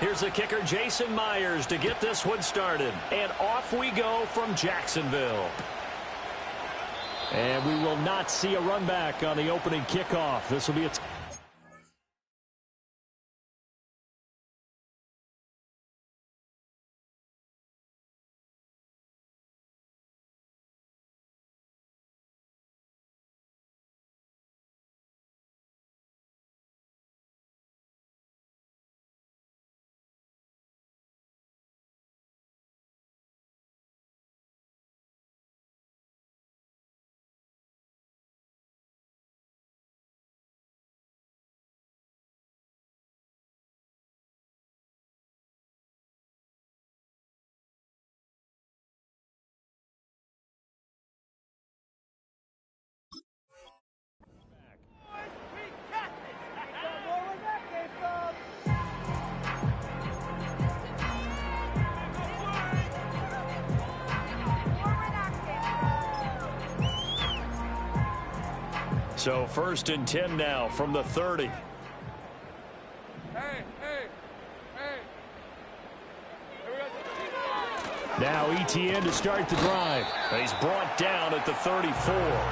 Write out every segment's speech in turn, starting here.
Here's the kicker, Jason Myers, to get this one started. And off we go from Jacksonville. And we will not see a run back on the opening kickoff. This will be a So 1st and 10 now from the 30. Now Etienne to start the drive. He's brought down at the 34.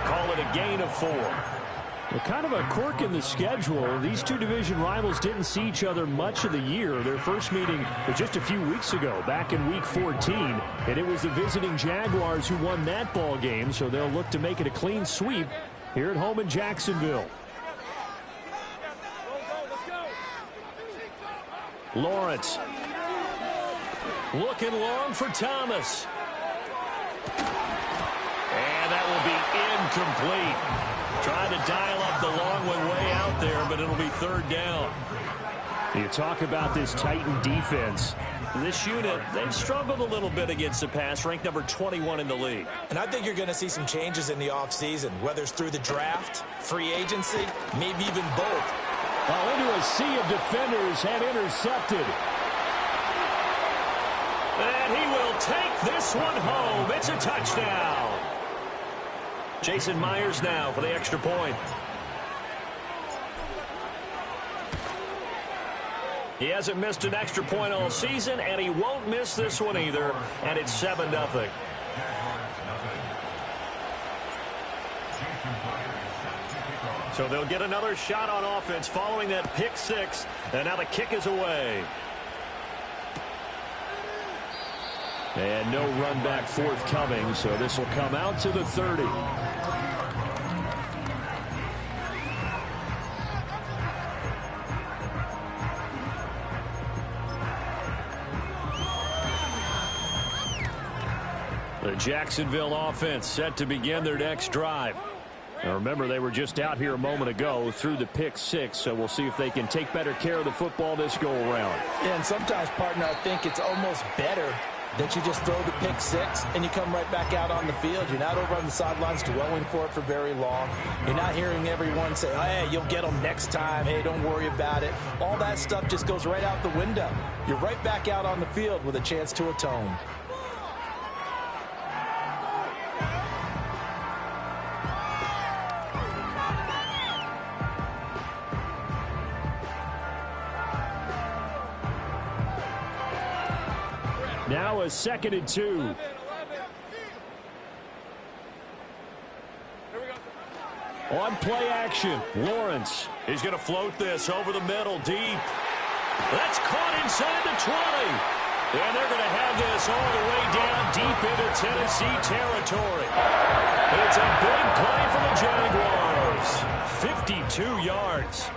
Call it a gain of 4. Well, kind of a quirk in the schedule. These two division rivals didn't see each other much of the year. Their first meeting was just a few weeks ago, back in Week 14. And it was the visiting Jaguars who won that ball game, so they'll look to make it a clean sweep here at home in Jacksonville. Lawrence. Looking long for Thomas. And that will be incomplete. Trying to dial up the long one way out there, but it'll be 3rd down. You talk about this Titan defense. This unit, they've struggled a little bit against the pass, ranked number 21 in the league. And I think you're going to see some changes in the offseason, whether it's through the draft, free agency, maybe even both. Well, into a sea of defenders and intercepted. And he will take this one home. It's a touchdown. Jason Myers now for the extra point. He hasn't missed an extra point all season, and he won't miss this one either, and it's 7-0. So they'll get another shot on offense following that pick 6, and now the kick is away. And no run back forthcoming, so this will come out to the 30. The Jacksonville offense set to begin their next drive. Now remember, they were just out here a moment ago through the pick 6, so we'll see if they can take better care of the football this go-around. Yeah, and sometimes, partner, I think it's almost better that you just throw the pick 6 and you come right back out on the field. You're not over on the sidelines dwelling for it for very long. You're not hearing everyone say, oh, hey, you'll get them next time. Hey, don't worry about it. All that stuff just goes right out the window. You're right back out on the field with a chance to atone. Now a 2nd and 2. On play action, Lawrence. He's going to float this over the middle, deep. That's caught inside the 20. And they're going to have this all the way down deep into Tennessee territory. It's a big play for the Jaguars. 52 yards.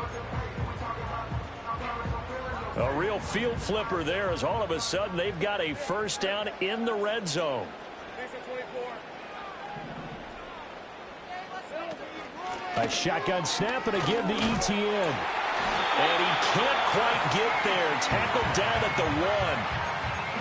A real field flipper there, as all of a sudden they've got a first down in the red zone. A shotgun snap and a give to Etienne. And he can't quite get there. Tackled down at the 1.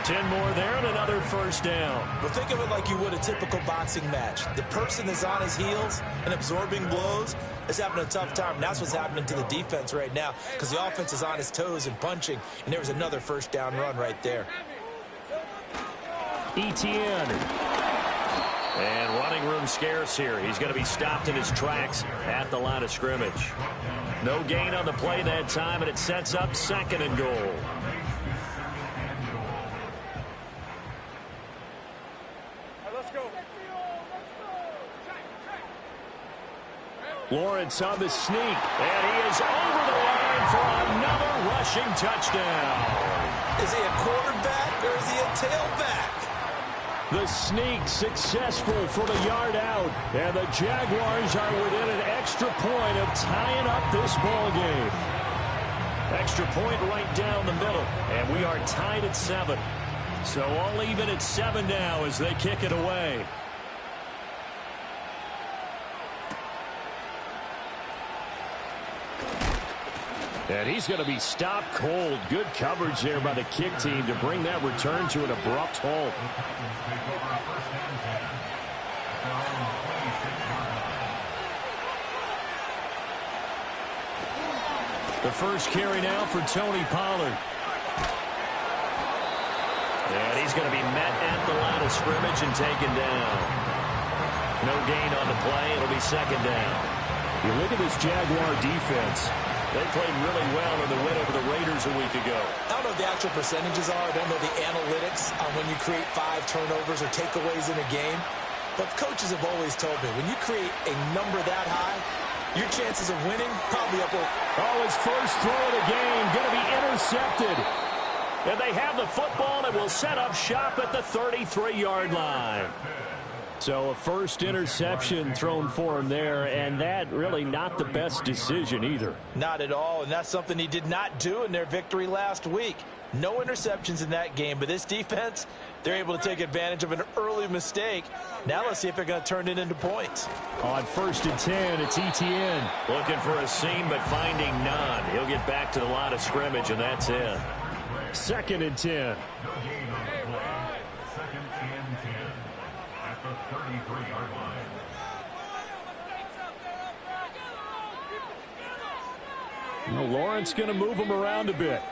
10 more there and another first down. But think of it like you would a typical boxing match. The person is on his heels and absorbing blows is having a tough time. And that's what's happening to the defense right now, because the offense is on his toes and punching. And there was another first down run right there. Etienne. And running running room scarce here. He's going to be stopped in his tracks at the line of scrimmage. No gain on the play that time, and it sets up 2nd and goal. Lawrence on the sneak. And he is over the line for another rushing touchdown. Is he a quarterback or is he a tailback? The sneak successful from a yard out. And the Jaguars are within an extra point of tying up this ball game. Extra point right down the middle. And we are tied at 7. So all even at 7 now as they kick it away. And he's going to be stopped cold. Good coverage there by the kick team to bring that return to an abrupt halt. The first carry now for Tony Pollard. And he's going to be met at the line of scrimmage and taken down. No gain on the play. It'll be 2nd down. You look at this Jaguar defense. They played really well in the win over the Raiders a week ago. I don't know what the actual percentages are. I don't know the analytics on when you create 5 turnovers or takeaways in a game. But coaches have always told me, when you create a number that high, your chances of winning probably up. Oh, his first throw of the game going to be intercepted. And they have the football and will set up shop at the 33-yard line. So a first interception thrown for him there, and that really not the best decision either. Not at all, and that's something he did not do in their victory last week. No interceptions in that game, but this defense, they're able to take advantage of an early mistake. Now let's see if they're going to turn it into points. On 1st and 10, it's ETN. Looking for a seam, but finding none. He'll get back to the line of scrimmage, and that's it. 2nd and 10. Well, Lawrence going to move him around a bit.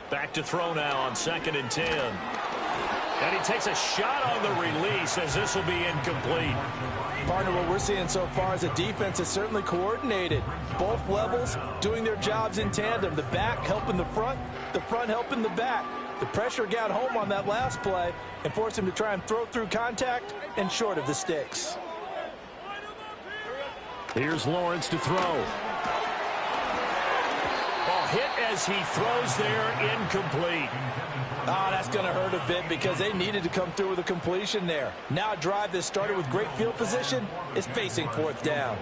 Back to throw now on 2nd and 10. And he takes a shot on the release as this will be incomplete. Partner, what we're seeing so far is a defense that's certainly coordinated. Both levels doing their jobs in tandem. The back helping the front helping the back. The pressure got home on that last play and forced him to try and throw through contact and short of the sticks. Here's Lawrence to throw. Ball hit as he throws there, incomplete. Oh, that's going to hurt a bit because they needed to come through with a completion there. Now a drive that started with great field position is facing 4th down.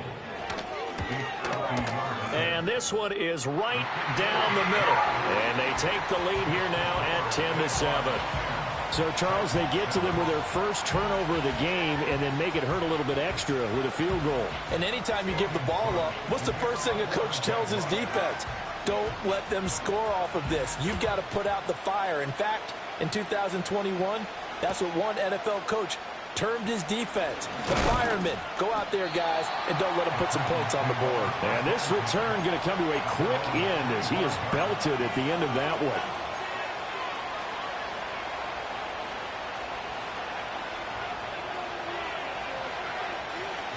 And this one is right down the middle. And they take the lead here now at 10-7. So, Charles, they get to them with their first turnover of the game and then make it hurt a little bit extra with a field goal. And anytime you give the ball up, what's the first thing a coach tells his defense? Don't let them score off of this. You've got to put out the fire. In fact, in 2021, that's what one NFL coach termed his defense. The firemen. Go out there, guys, and don't let them put some points on the board. And this return going to come to a quick end as he is belted at the end of that one.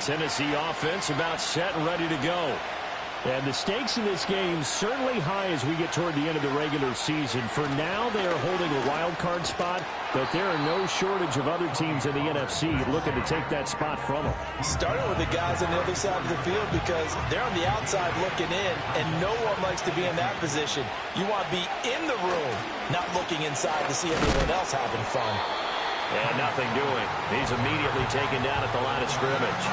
Tennessee offense about set and ready to go. And the stakes in this game certainly high as we get toward the end of the regular season. For now, they are holding a wild card spot, but there are no shortage of other teams in the NFC looking to take that spot from them. Starting with the guys on the other side of the field because they're on the outside looking in, and no one likes to be in that position. You want to be in the room, not looking inside to see everyone else having fun. And nothing doing. He's immediately taken down at the line of scrimmage.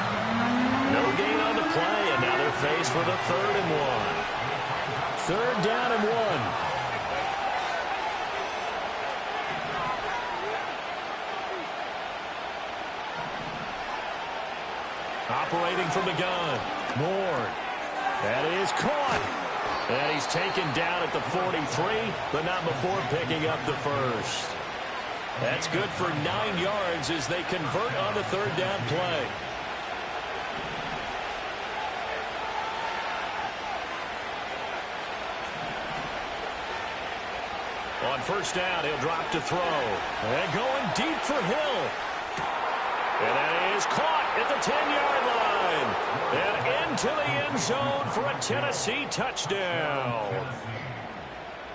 No gain on the play, and now they're faced with a 3rd and 1. 3rd down and 1. Operating from the gun. Moore. That is caught. And he's taken down at the 43, but not before picking up the first. That's good for 9 yards as they convert on the 3rd down play. On first down, he'll drop to throw. And going deep for Hill. And that is caught at the 10-yard line. And into the end zone for a Tennessee touchdown.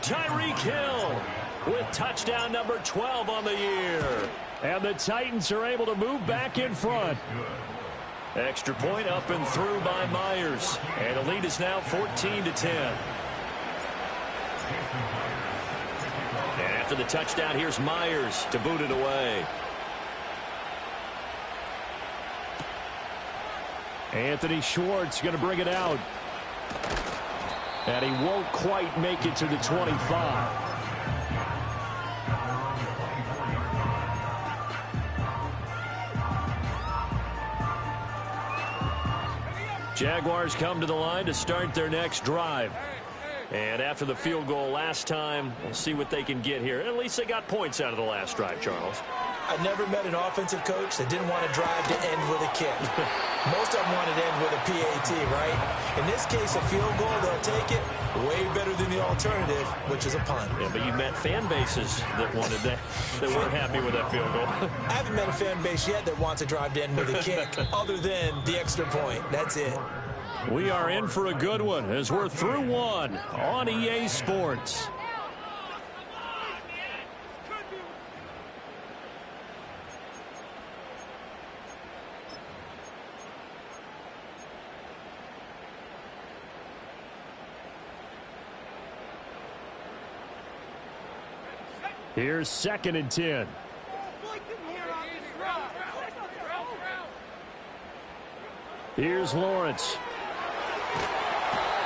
Tyreek Hill with touchdown number 12 on the year. And the Titans are able to move back in front. Extra point up and through by Myers. And the lead is now 14-10. And after the touchdown, here's Myers to boot it away. Anthony Schwartz going to bring it out. And he won't quite make it to the 25. Jaguars come to the line to start their next drive. And after the field goal last time, we'll see what they can get here. At least they got points out of the last drive, Charles. I never met an offensive coach that didn't want to drive to end with a kick. Most of them wanted to end with a PAT, right? In this case, a field goal, they'll take it. Way better than the alternative, which is a punt. Yeah, but you met fan bases that wanted that, that weren't happy with that field goal. I haven't met a fan base yet that wants to drive to end with a kick, other than the extra point. That's it. We are in for a good one as we're through one on EA Sports. Here's 2nd and 10. Here's Lawrence.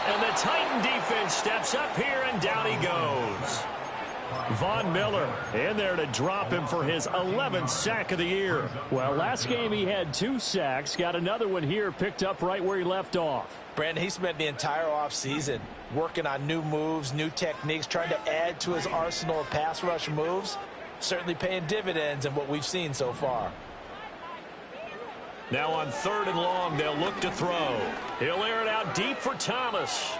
And the Titan defense steps up here, and down he goes. Von Miller in there to drop him for his 11th sack of the year. Well, last game he had 2 sacks. Got another one here picked up right where he left off. Brandon, he spent the entire offseason working on new moves, new techniques, trying to add to his arsenal of pass rush moves. Certainly paying dividends in what we've seen so far. Now on 3rd and long, they'll look to throw. He'll air it out deep for Thomas.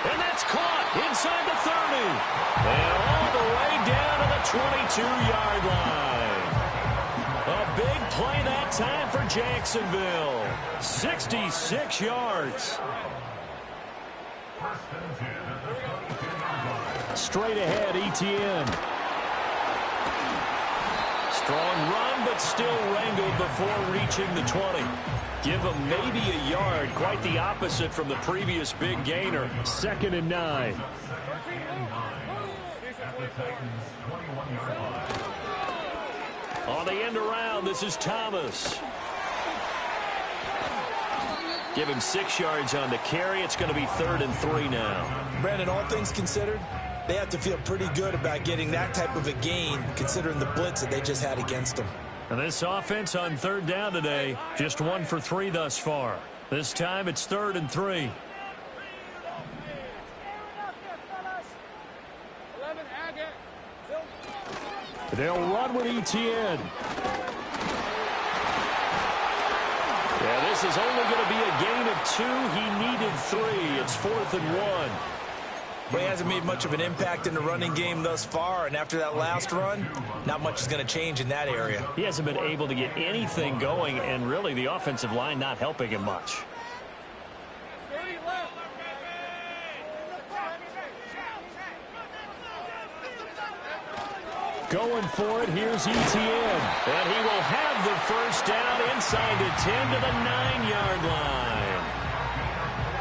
And that's caught inside the 30. And all the way down to the 22-yard line. A big play that time for Jacksonville. 66 yards. Straight ahead, Etienne. Strong run, but still wrangled before reaching the 20. Give him maybe a yard. Quite the opposite from the previous big gainer. 2nd and 9. On the end around, this is Thomas. Give him 6 yards on the carry. It's going to be 3rd and 3 now. Brandon, all things considered, they have to feel pretty good about getting that type of a gain, considering the blitz that they just had against them. And this offense on 3rd down today, just 1 for 3 thus far. This time it's 3rd and 3. They'll run with Etienne. Yeah, this is only going to be a gain of 2. He needed 3. It's 4th and 1. But he hasn't made much of an impact in the running game thus far, and after that last run, not much is going to change in that area. He hasn't been able to get anything going, and really the offensive line not helping him much. Going for it, here's Etienne. And he will have the first down inside the 10 to the 9-yard line.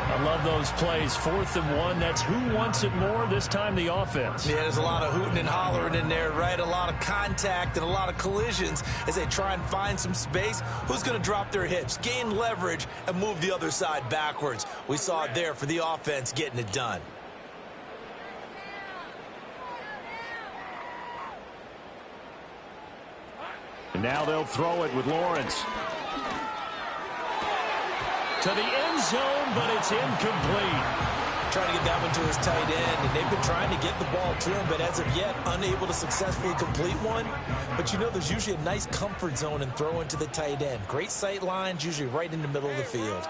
I love those plays. 4th and 1. That's who wants it more, this time the offense. Yeah, there's a lot of hooting and hollering in there, right? A lot of contact and a lot of collisions as they try and find some space. Who's going to drop their hips, gain leverage, and move the other side backwards? We saw it there for the offense getting it done. And now they'll throw it with Lawrence. To the end zone, but it's incomplete. Trying to get that one to his tight end, and they've been trying to get the ball to him, but as of yet, unable to successfully complete one. But you know, there's usually a nice comfort zone in throwing to the tight end. Great sight lines, usually right in the middle of the field.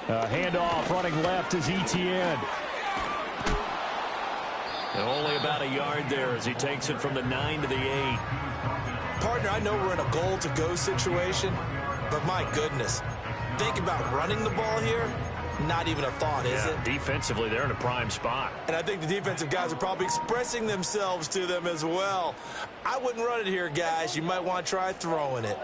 Handoff running left is Etienne. And only about a yard there as he takes it from the 9 to the 8. Partner, I know we're in a goal-to-go situation, but my goodness, think about running the ball here. Not even a thought, is it? Defensively, they're in a prime spot. And I think the defensive guys are probably expressing themselves to them as well. I wouldn't run it here, guys. You might want to try throwing it.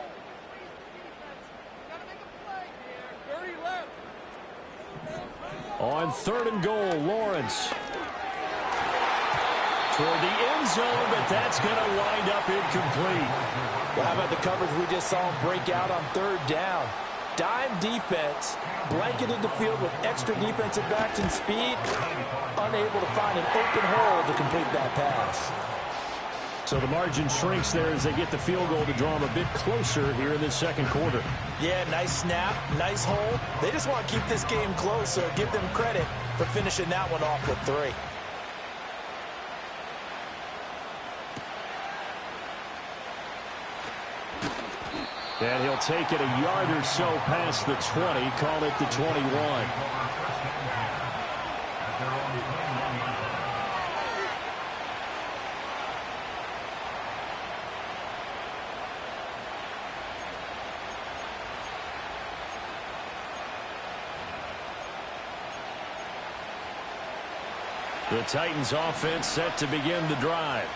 On 3rd and goal, Lawrence. Toward the end zone, but that's going to wind up incomplete. Well, how about the coverage we just saw him break out on 3rd down? Dime defense, blanketed the field with extra defensive backs and speed, unable to find an open hole to complete that pass. So the margin shrinks there as they get the field goal to draw them a bit closer here in this second quarter. Yeah, nice snap, nice hole. They just want to keep this game close, so give them credit for finishing that one off with 3. And he'll take it a yard or so past the 20, call it the 21. The Titans offense set to begin the drive.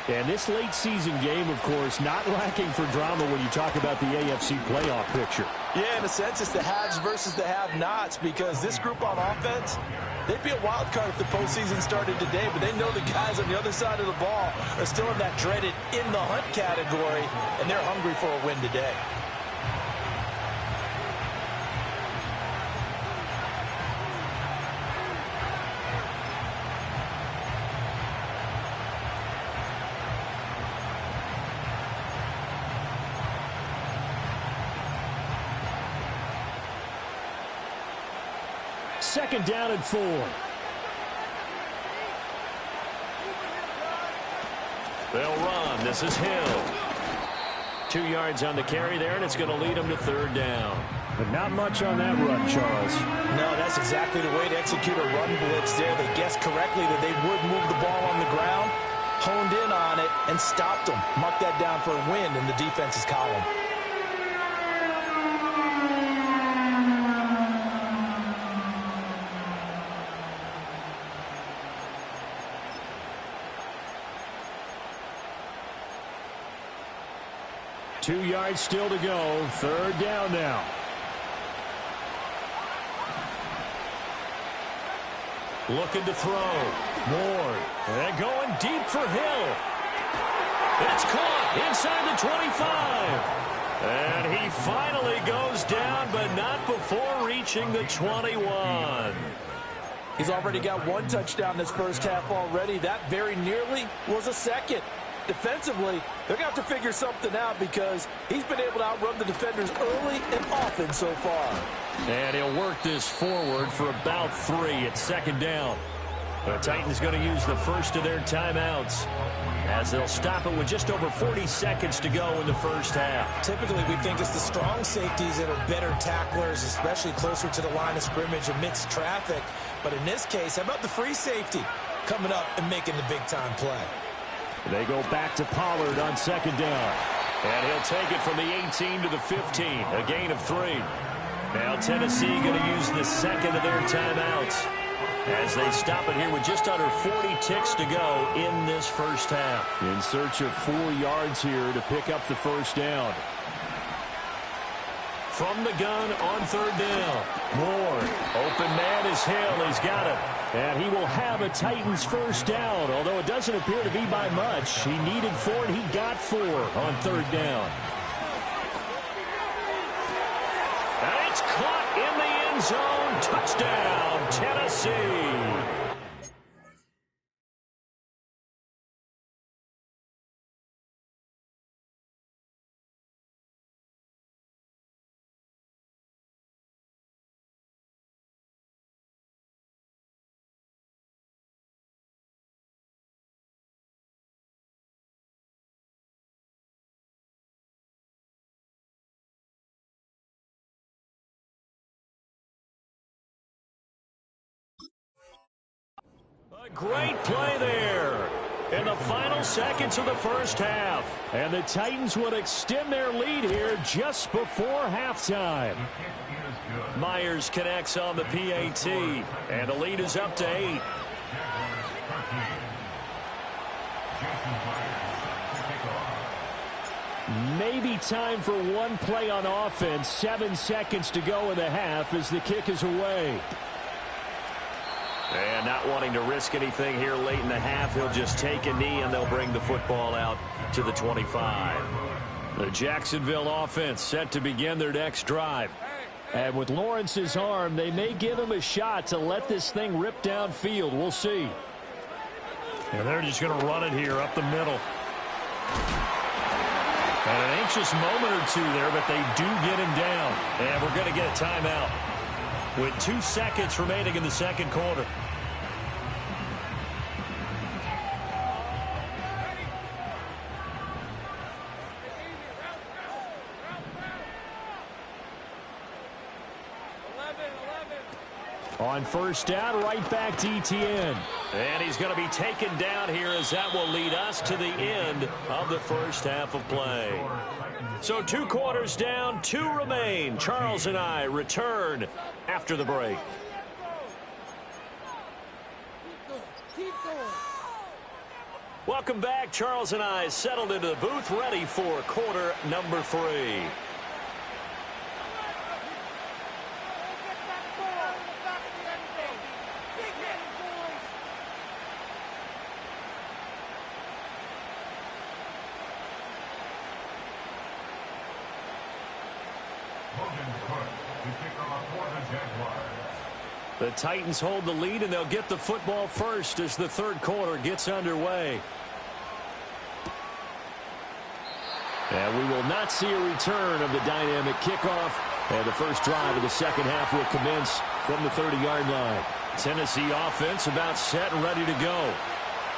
And this late season game, of course, not lacking for drama when you talk about the AFC playoff picture. Yeah, in a sense, it's the haves versus the have-nots, because this group on offense, they'd be a wild card if the postseason started today, but they know the guys on the other side of the ball are still in that dreaded in-the-hunt category, and they're hungry for a win today. Second down and 4. They'll run. This is Hill. 2 yards on the carry there, and it's going to lead them to 3rd down. But not much on that run, Charles. No, that's exactly the way to execute a run blitz there. They guessed correctly that they would move the ball on the ground, honed in on it, and stopped them. Mark that down for a win in the defense's column. Two yards still to go. 3rd down now. Looking to throw. Moore. And going deep for Hill. It's caught inside the 25. And he finally goes down, but not before reaching the 21. He's already got 1 touchdown this first half already. That very nearly was a second. Defensively, they're going to have to figure something out because he's been able to outrun the defenders early and often so far. And he'll work this forward for about 3 at 2nd down. The Titans going to use the first of their timeouts as they'll stop it with just over 40 seconds to go in the first half. Typically, we think it's the strong safeties that are better tacklers, especially closer to the line of scrimmage amidst traffic. But in this case, how about the free safety coming up and making the big-time play? They go back to Pollard on 2nd down. And he'll take it from the 18 to the 15, a gain of 3. Now Tennessee going to use the second of their timeouts as they stop it here with just under 40 ticks to go in this first half. In search of 4 yards here to pick up the first down. From the gun on 3rd down. Moore. Open man is Hill. He's got it. And he will have a Titans first down, although it doesn't appear to be by much. He needed 4, and he got 4 on 3rd down. And it's caught in the end zone. Touchdown, Tennessee. A great play there in the final seconds of the first half. And the Titans would extend their lead here just before halftime. Myers connects on the PAT, and the lead is up to 8. Maybe time for one play on offense. 7 seconds to go in the half as the kick is away. And not wanting to risk anything here late in the half, he'll just take a knee and they'll bring the football out to the 25. The Jacksonville offense set to begin their next drive. And with Lawrence's arm, they may give him a shot to let this thing rip downfield. We'll see. And they're just going to run it here up the middle. And an anxious moment or two there, but they do get him down. And we're going to get a timeout with 2 seconds remaining in the second quarter. On first down, right back to ETN. And he's going to be taken down here as that will lead us to the end of the first half of play. So 2 quarters down, 2 remain. Charles and I return after the break. Welcome back. Charles and I settled into the booth ready for quarter number 3. The Titans hold the lead, and they'll get the football first as the third quarter gets underway. And we will not see a return of the dynamic kickoff. And the first drive of the second half will commence from the 30-yard line. Tennessee offense about set and ready to go.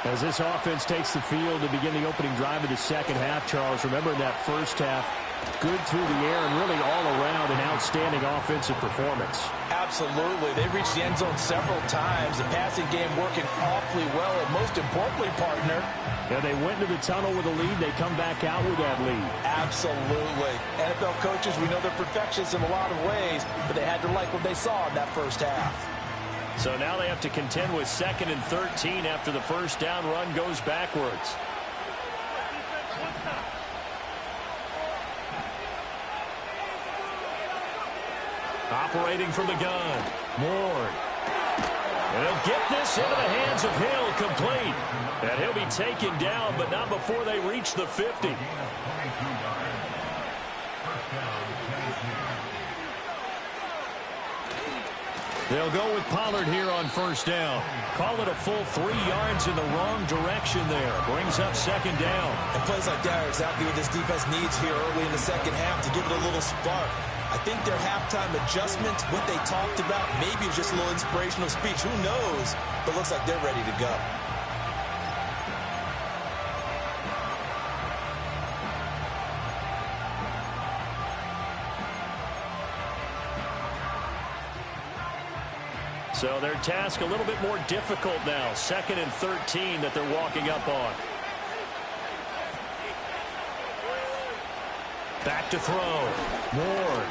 As this offense takes the field to begin the opening drive of the second half, Charles, remember in that first half, good through the air and really all around an outstanding offensive performance. Absolutely. They reached the end zone several times. The passing game working awfully well. And most importantly, partner, yeah, they went into the tunnel with a lead. They come back out with that lead. Absolutely. NFL coaches, we know they're perfectionists in a lot of ways, but they had to like what they saw in that first half. So now they have to contend with 2nd and 13 after the first down run goes backwards. Operating from the gun, Ward. And he'll get this into the hands of Hill, complete. And he'll be taken down, but not before they reach the 50. They'll go with Pollard here on first down. Call it a full 3 yards in the wrong direction there. Brings up second down. And plays like that are exactly what this defense needs here early in the second half to give it a little spark. I think their halftime adjustments, what they talked about, maybe it was just a little inspirational speech. Who knows? But looks like they're ready to go. So their task a little bit more difficult now. 2nd and 13 that they're walking up on. Back to throw. Ward.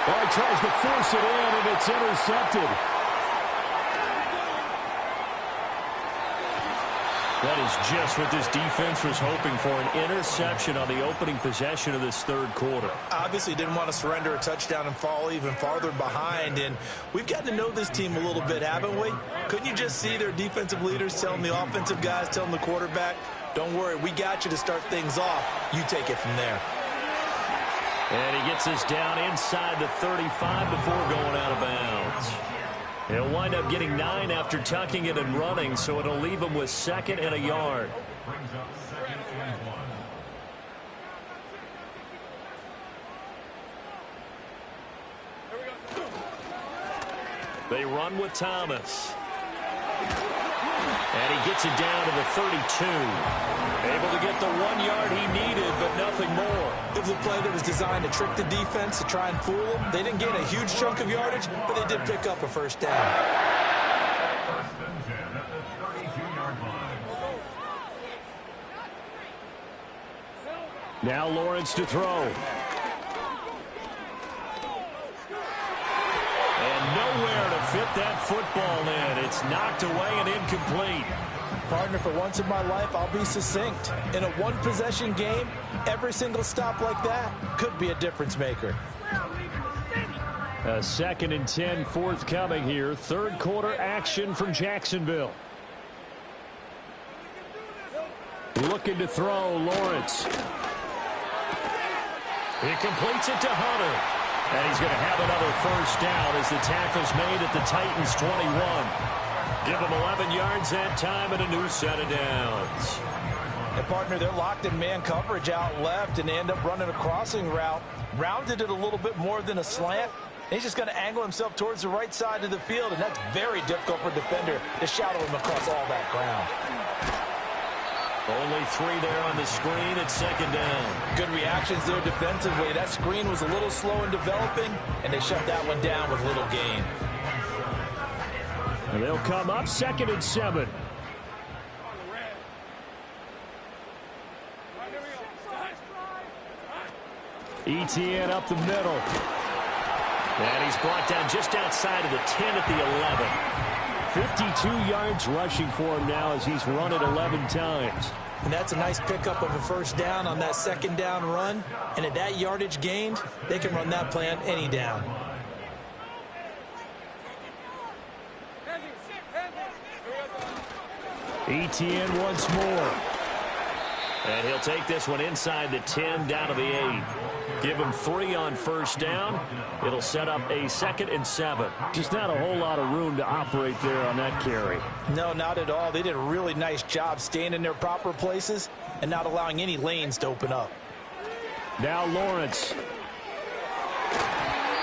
Oh, he tries to force it in, and it's intercepted. That is just what this defense was hoping for, an interception on the opening possession of this third quarter. Obviously didn't want to surrender a touchdown and fall even farther behind, and we've gotten to know this team a little bit, haven't we? Couldn't you just see their defensive leaders telling the offensive guys, telling the quarterback, don't worry, we got you to start things off. You take it from there. And he gets us down inside the 35 before going out of bounds. He'll wind up getting 9 after tucking it and running, so it'll leave him with 2nd and a yard. They run with Thomas. And he gets it down to the 32. Able to get the 1 yard he needed, but nothing more. It was a play that was designed to trick the defense, to try and fool them. They didn't gain a huge chunk of yardage, but they did pick up a first down. Now Lawrence to throw. And nowhere to fit that football in. It's knocked away and incomplete. Partner, for once in my life, I'll be succinct. In a one-possession game, every single stop like that could be a difference maker. A 2nd and 10 forthcoming here. Third quarter action from Jacksonville. Looking to throw, Lawrence. He completes it to Hunter. And he's going to have another first down as the tackle's made at the Titans' 21. Give them 11 yards that time and a new set of downs. And partner, they're locked in man coverage out left, and they end up running a crossing route. Rounded it a little bit more than a slant. He's just going to angle himself towards the right side of the field, and that's very difficult for a defender to shadow him across all that ground. Only 3 there on the screen at 2nd down. Good reactions there defensively. That screen was a little slow in developing, and they shut that one down with little gain. And they'll come up 2nd and 7. Etienne up the middle. And he's brought down just outside of the 10 at the 11. 52 yards rushing for him now as he's run it 11 times. And that's a nice pickup of a first down on that 2nd down run. And at that yardage gained, they can run that play on any down. Etienne once more. And he'll take this one inside the 10 down to the 8. Give him 3 on first down. It'll set up a 2nd and 7. Just not a whole lot of room to operate there on that carry. No, not at all. They did a really nice job staying in their proper places and not allowing any lanes to open up. Now Lawrence.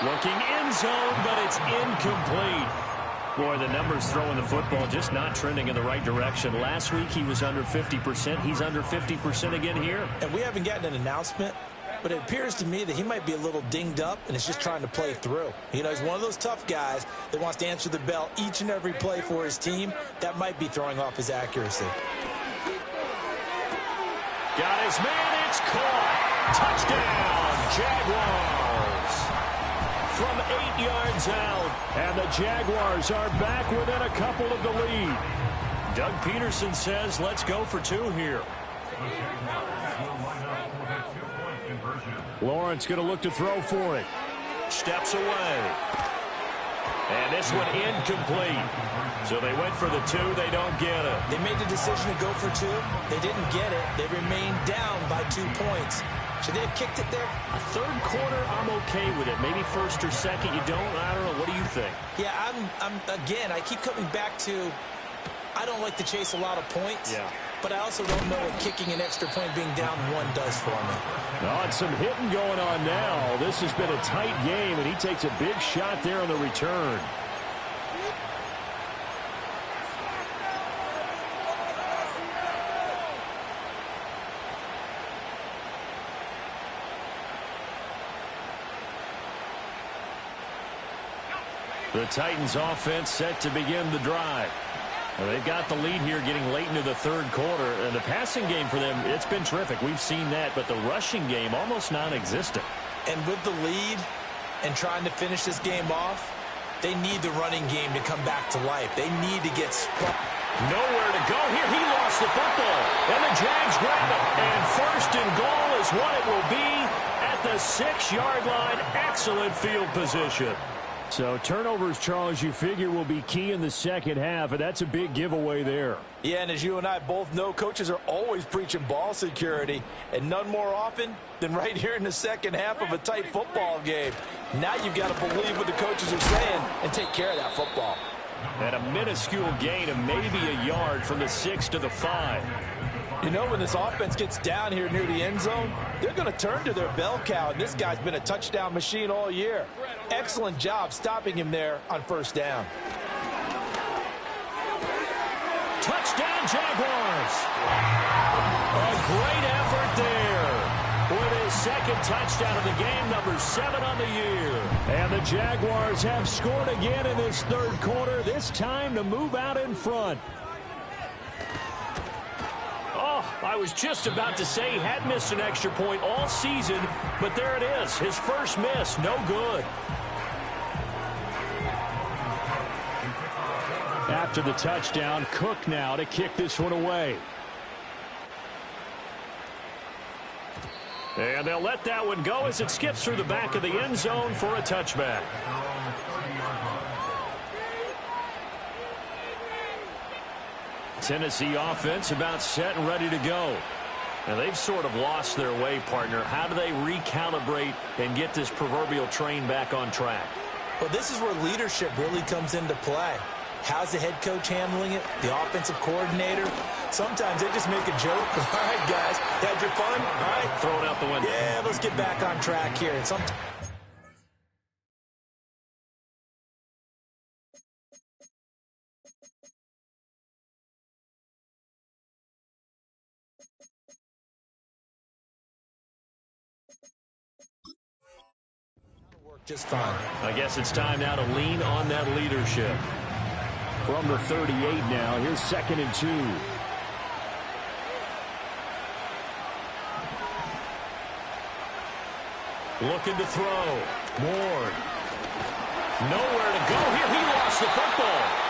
Looking end zone, but it's incomplete. Boy, the numbers throwing the football just not trending in the right direction. Last week he was under 50%. He's under 50% again here. And we haven't gotten an announcement, but it appears to me that he might be a little dinged up and is just trying to play through. You know, he's one of those tough guys that wants to answer the bell each and every play for his team. That might be throwing off his accuracy. Got his man, it's caught. Touchdown, Jaguars. From 8 yards out. And the Jaguars are back within a couple of the lead. Doug Peterson says, let's go for 2 here. Lawrence going to look to throw for it. Steps away. And this one incomplete. So they went for the 2. They don't get it. They made the decision to go for 2. They didn't get it. They remained down by 2 points. Should they have kicked it there? A third quarter, I'm okay with it. Maybe first or second, you don't. I don't know. What do you think? Yeah, again, I keep coming back to I don't like to chase a lot of points. Yeah. But I also don't know what kicking an extra point being down 1 does for me. Oh, and some hitting going on now. This has been a tight game, and he takes a big shot there on the return. The Titans offense set to begin the drive. Well, they've got the lead here getting late into the third quarter. And the passing game for them, it's been terrific. We've seen that, but the rushing game almost non-existent. And with the lead and trying to finish this game off, they need the running game to come back to life. They need to get spun. Nowhere to go here. He lost the football. And the Jags grab it. And first and goal is what it will be at the 6-yard line. Excellent field position. So turnovers, Charles, you figure will be key in the second half, and that's a big giveaway there. Yeah, and as you and I both know, coaches are always preaching ball security, and none more often than right here in the second half of a tight football game. Now you've got to believe what the coaches are saying and take care of that football. And a minuscule gain of maybe a yard from the 6 to the 5. You know, when this offense gets down here near the end zone, they're going to turn to their bell cow, and this guy's been a touchdown machine all year. Excellent job stopping him there on first down. Touchdown, Jaguars. A great effort there with his second touchdown of the game, number 7 on the year. And the Jaguars have scored again in this third quarter, this time to move out in front. I was just about to say he had missed an extra point all season, but there it is. His first miss, no good. After the touchdown, Cook now to kick this one away. And they'll let that one go as it skips through the back of the end zone for a touchback. Tennessee offense about set and ready to go. And they've sort of lost their way, partner. How do they recalibrate and get this proverbial train back on track? Well, this is where leadership really comes into play. How's the head coach handling it? The offensive coordinator? Sometimes they just make a joke. All right, guys, had your fun? All right. Throw it out the window. Yeah, let's get back on track here. And sometimes just fine. I guess it's time now to lean on that leadership. From the 38 now, here's 2nd and 2. Looking to throw. Moore. Nowhere to go here. He lost the football.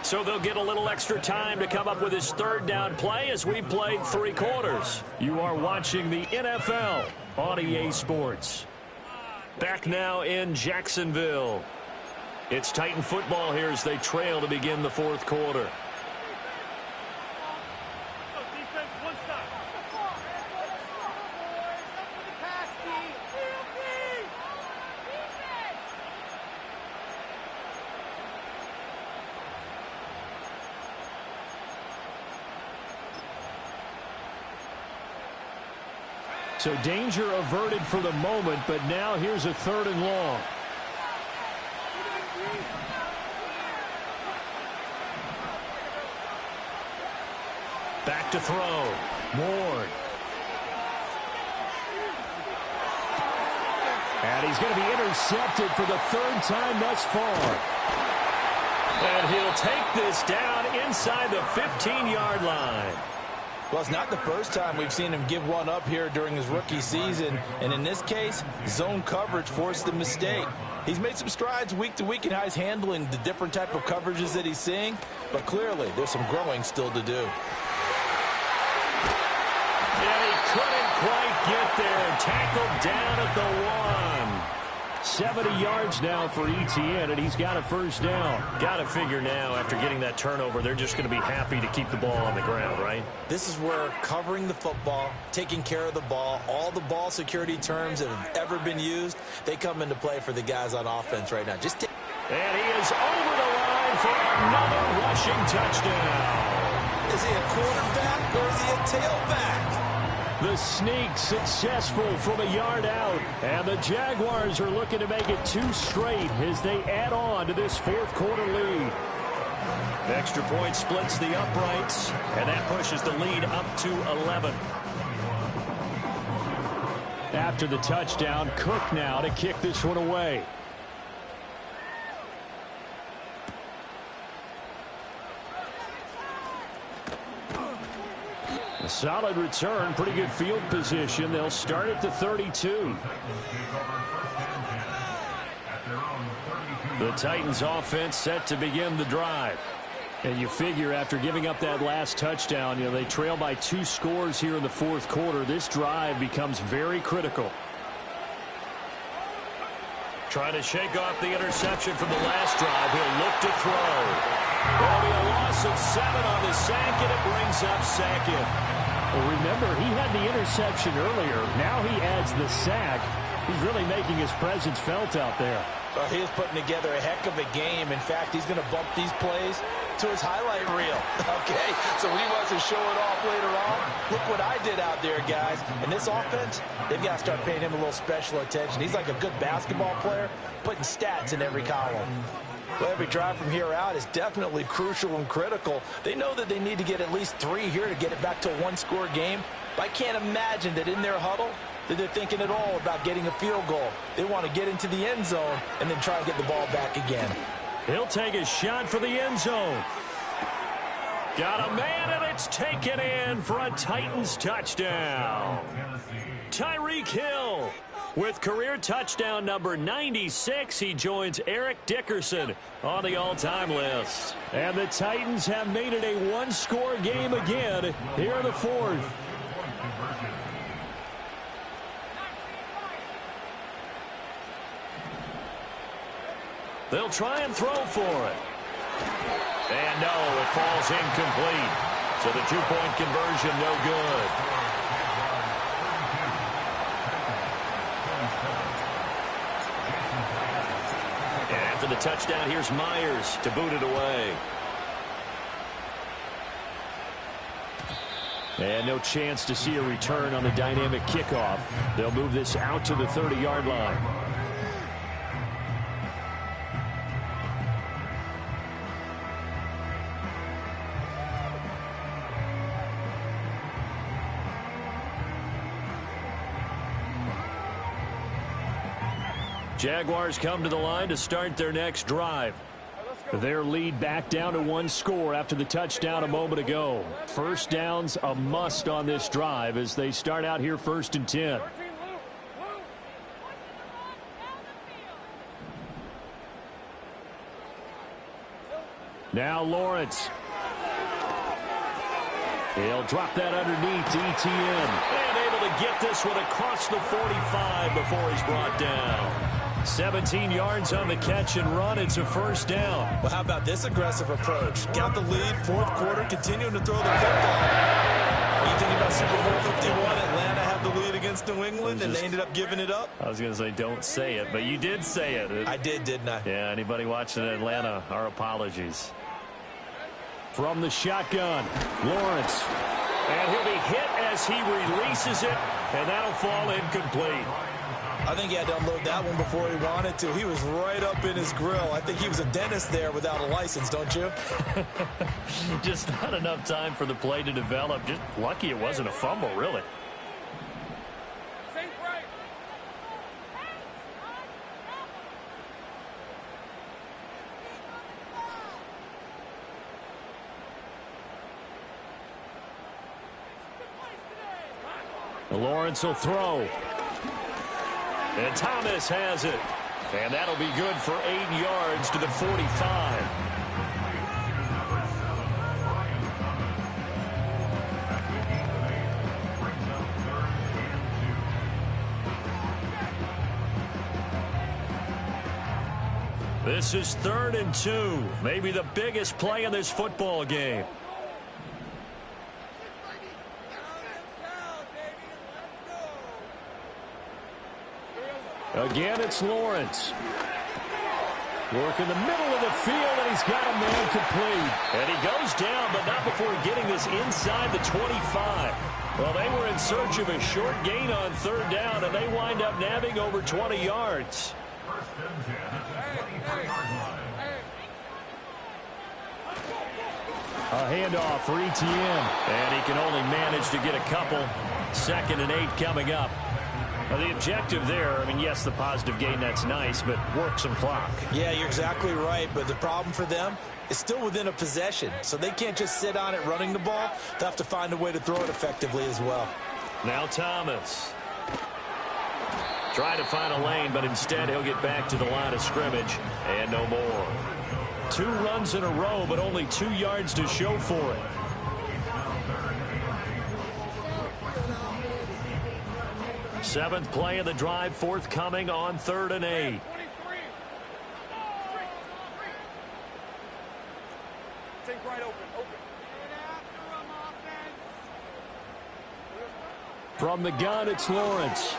So they'll get a little extra time to come up with his 3rd down play as we played 3 quarters. You are watching the NFL on EA Sports. Back now in Jacksonville. It's Titan football here as they trail to begin the 4th quarter. So danger averted for the moment, but now here's a 3rd and long. Back to throw. Moore. And he's going to be intercepted for the 3rd time thus far. And he'll take this down inside the 15-yard line. Well, it's not the first time we've seen him give one up here during his rookie season. And in this case, zone coverage forced the mistake. He's made some strides week to week in how he's handling the different type of coverages that he's seeing. But clearly, there's some growing still to do. And he couldn't quite get there. Tackled down at the 1. 70 yards now for ETN, and he's got a 1st down. Got to figure now, after getting that turnover, they're just going to be happy to keep the ball on the ground, right? This is where covering the football, taking care of the ball, all the ball security terms that have ever been used, they come into play for the guys on offense right now. And he is over the line for another rushing touchdown. Is he a quarterback or is he a tailback? The sneak successful from a yard out. And the Jaguars are looking to make it 2 straight as they add on to this 4th quarter lead. The extra point splits the uprights, and that pushes the lead up to 11. After the touchdown, Cook now to kick this one away. A solid return, pretty good field position. They'll start at the 32. The Titans offense set to begin the drive. And you figure after giving up that last touchdown, they trail by 2 scores here in the 4th quarter. This drive becomes very critical. Trying to shake off the interception from the last drive. He'll look to throw. There'll be a loss of 7 on the sack, and it brings up 2nd. Well, remember, he had the interception earlier. Now he adds the sack. He's really making his presence felt out there. Well, he is putting together a heck of a game. In fact, he's going to bump these plays to his highlight reel. Okay, so when he wants to show it off later on, look what I did out there, guys. And this offense, they've got to start paying him a little special attention. He's like a good basketball player, putting stats in every column. Well, every drive from here out is definitely crucial and critical. They know that they need to get at least 3 here to get it back to a one-score game. But I can't imagine that in their huddle that they're thinking at all about getting a field goal. They want to get into the end zone and then try and get the ball back again. He'll take a shot for the end zone. Got a man, and it's taken in for a Titans touchdown. Tyreek Hill with career touchdown number 96. He joins Eric Dickerson on the all-time list. And the Titans have made it a one-score game again here in the fourth. They'll try and throw for it. And no, it falls incomplete. So the two-point conversion no good. And after the touchdown, here's Myers to boot it away. And no chance to see a return on the dynamic kickoff. They'll move this out to the 30-yard line. Jaguars come to the line to start their next drive. Their lead back down to 1 score after the touchdown a moment ago. First down's a must on this drive as they start out here 1st and 10. Now Lawrence. He'll drop that underneath to ETN. And able to get this one across the 45 before he's brought down. 17 yards on the catch and run. It's a first down. Well, how about this aggressive approach? Got the lead, 4th quarter, continuing to throw the football. You think about Super Bowl 51, Atlanta had the lead against New England, and they ended up giving it up? I was going to say don't say it, but you did say it. I did, didn't I? Yeah, anybody watching Atlanta, our apologies. From the shotgun, Lawrence. And he'll be hit as he releases it, and that'll fall incomplete. I think he had to unload that one before he wanted to. He was right up in his grill. I think he was a dentist there without a license, don't you? Just not enough time for the play to develop. Just lucky it wasn't a fumble, really. Lawrence will throw. And Thomas has it. And that'll be good for 8 yards to the 45. This is 3rd and 2. Maybe the biggest play in this football game. Again, it's Lawrence. Work in the middle of the field, and he's got a man complete. And he goes down, but not before getting this inside the 25. Well, they were in search of a short gain on 3rd down, and they wind up nabbing over 20 yards. A handoff for ETN. And he can only manage to get a couple. 2nd and 8 coming up. Well, the objective there, I mean, yes, the positive gain, that's nice, but work some clock. Yeah, you're exactly right, but the problem for them is still within a possession, so they can't just sit on it running the ball. They'll have to find a way to throw it effectively as well. Now Thomas. Try to find a lane, but instead he'll get back to the line of scrimmage, and no more. 2 runs in a row, but only 2 yards to show for it. Seventh play of the drive forthcoming on 3rd and 8. From the gun, it's Lawrence.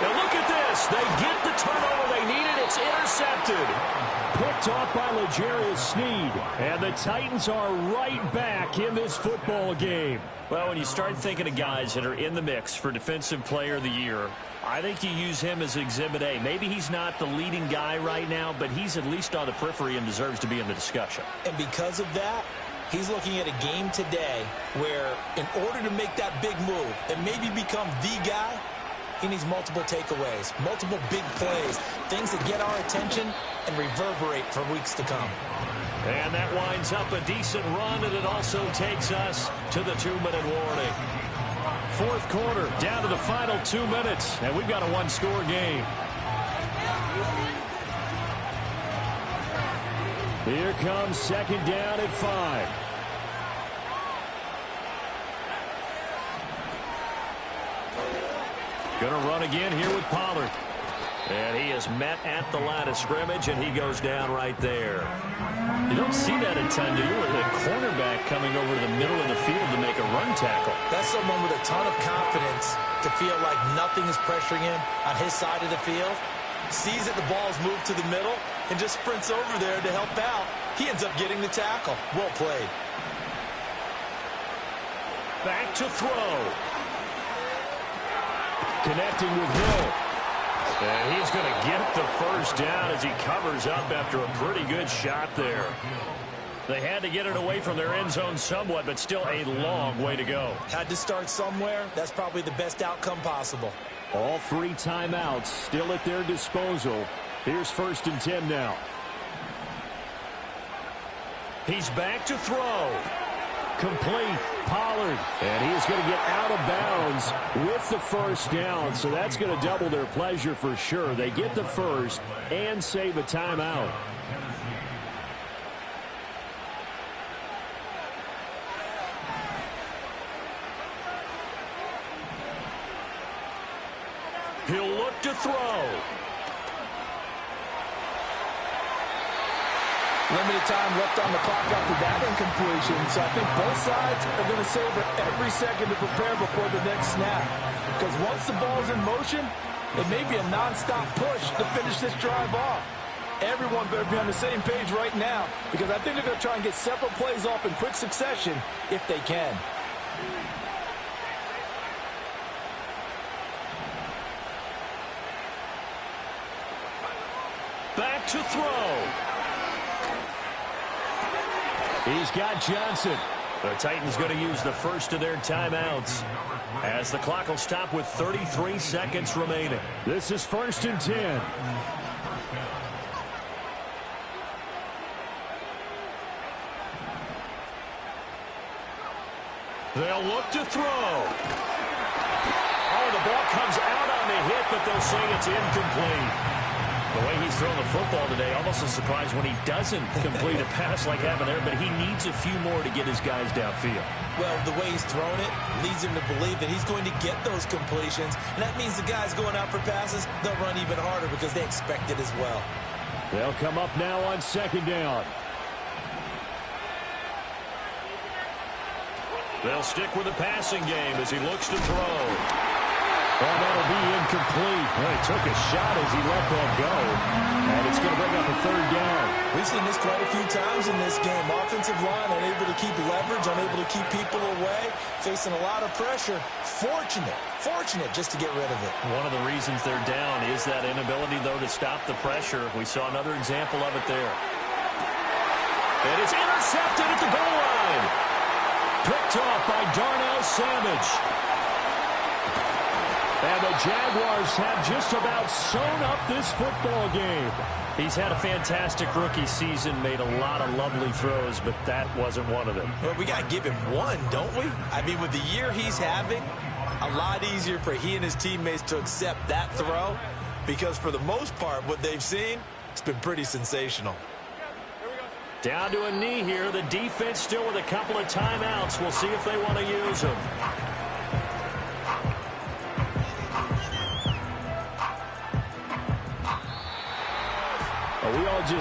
Now look at this. They get the turnover they needed. It's intercepted. Picked off by L'Jarius Sneed. And the Titans are right back in this football game. Well, when you start thinking of guys that are in the mix for Defensive Player of the Year, I think you use him as Exhibit A. Maybe he's not the leading guy right now, but he's at least on the periphery and deserves to be in the discussion. And because of that, he's looking at a game today where in order to make that big move and maybe become the guy, he needs multiple takeaways, multiple big plays, things that get our attention and reverberate for weeks to come. And that winds up a decent run, and it also takes us to the 2-minute warning. Fourth quarter, down to the final 2 minutes, and we've got a one-score game. Here comes second down at 5. Going to run again here with Pollard. And he is met at the line of scrimmage, and he goes down right there. You don't see that a ton, do you, with a cornerback coming over to the middle of the field to make a run tackle. That's someone with a ton of confidence to feel like nothing is pressuring him on his side of the field. Sees that the ball's moved to the middle and just sprints over there to help out. He ends up getting the tackle. Well played. Back to throw. Connecting with Hill. And he's going to get the first down as he covers up after a pretty good shot there. They had to get it away from their end zone somewhat, but still a long way to go. Had to start somewhere. That's probably the best outcome possible. All 3 timeouts still at their disposal. Here's 1st and 10 now. He's back to throw. Complete. Pollard. And he is going to get out of bounds with the first down. So that's going to double their pleasure for sure. They get the first and save a timeout. He'll look to throw. Limited time left on the clock after that incompletion, so I think both sides are going to savor every second to prepare before the next snap. Because once the ball's in motion, it may be a nonstop push to finish this drive off. Everyone better be on the same page right now, because I think they're going to try and get several plays off in quick succession if they can. Back to throw. He's got Johnson. The Titans going to use the first of their timeouts as the clock will stop with 33 seconds remaining. This is 1st and 10. They'll look to throw. Oh, the ball comes out on the hit, but they'll say it's incomplete. The way he's thrown the football today, almost a surprise when he doesn't complete a pass like having there, but he needs a few more to get his guys downfield. Well, the way he's thrown it leads him to believe that he's going to get those completions, and that means the guys going out for passes, they'll run even harder because they expect it as well. They'll come up now on 2nd down. They'll stick with the passing game as he looks to throw. Oh, that'll be incomplete. Well, he took a shot as he let that go. And it's going to bring up a 3rd down. We've seen this quite a few times in this game. Offensive line unable to keep leverage, unable to keep people away, facing a lot of pressure. Fortunate just to get rid of it. One of the reasons they're down is that inability, though, to stop the pressure. We saw another example of it there. It is intercepted at the goal line. Picked off by Darnell Savage. And the Jaguars have just about sewn up this football game. He's had a fantastic rookie season, made a lot of lovely throws, but that wasn't one of them. Well, we got to give him one, don't we? I mean, with the year he's having, a lot easier for he and his teammates to accept that throw, because for the most part, what they've seen, it's been pretty sensational. Down to a knee here. The defense still with a couple of timeouts. We'll see if they want to use them. We all just